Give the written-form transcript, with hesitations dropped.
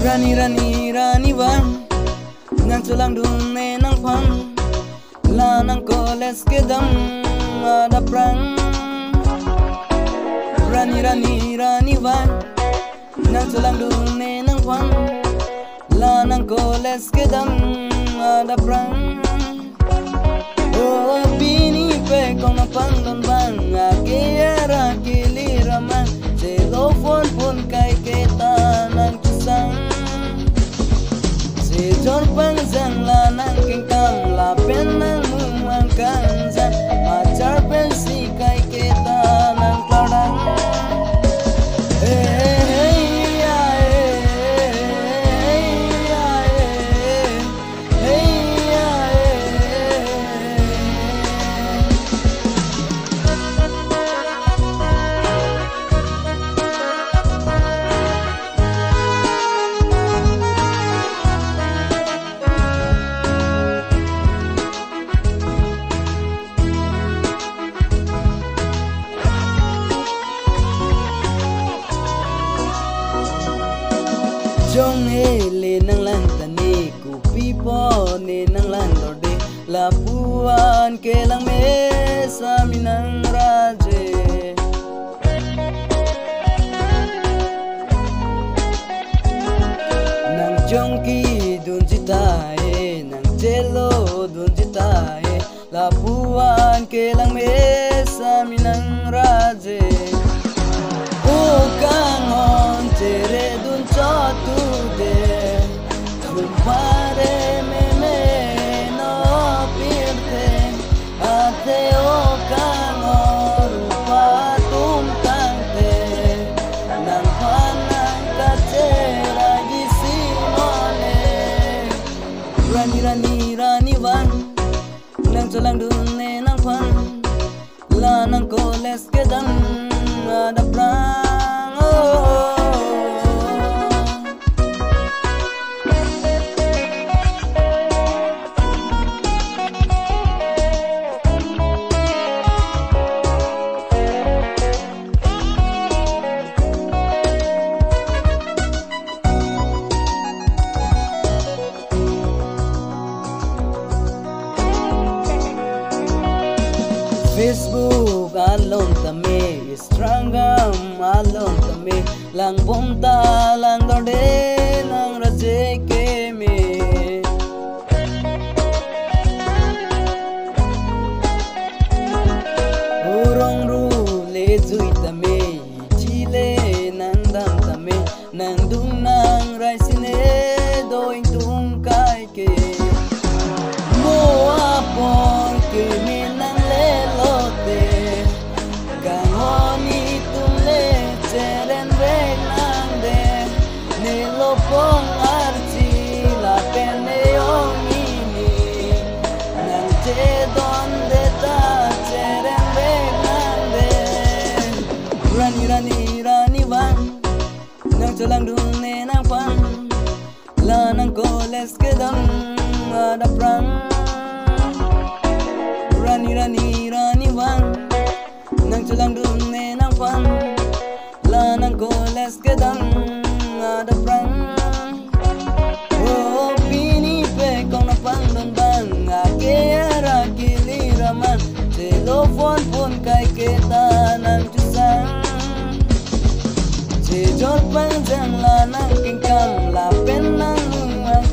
Rani rani wan nang chulang dung ne nang phang la nang koles ke dam ada prang. Rani wan nang chulang dung ne nang phang la nang koles ke dam ada prang. Oh bini pe kong pang don bang ke ara kili raman telefon pun kai kita nang kisang. Sejor panjang la nang kingkam la pen nang mumang kanza macar pensi kai kita nang kladang. Jong hele nang lan tani ku pipo ne nang lan dorde la puan ke lang me sa minang raje. Nang jong ki dun jitae nang jelo dun jitae la puan ke lang me sa minang raje. Oh kangon tere dun cho tu de dun pare me no pirte ate o kangon pa tum tante nang panang kacera di simone. Rani wan nang chulang dun ne nang phan la nang koles ke dam ada prang. Facebook alon tame Instagram alon tame lang bomta lang dode lang raje ke me. Urong ru le zui tame chile nang dam tame nang dung nang rai sine doing tung kai ke mo apon ke me nang pong archi la pene omini nang te donde ta cheren venande. Rani wan nang chulang dun ne nang phan la nang koles ke dam ada prang. Rani wan nang chulang dun ne nang phan la nang koles ke dam ada prang. Oh bini pe kong pang don bang ke ara kili raman telefon pun kai kita nang kisang. Sejor panjang la nang kingkam la pen nang mumang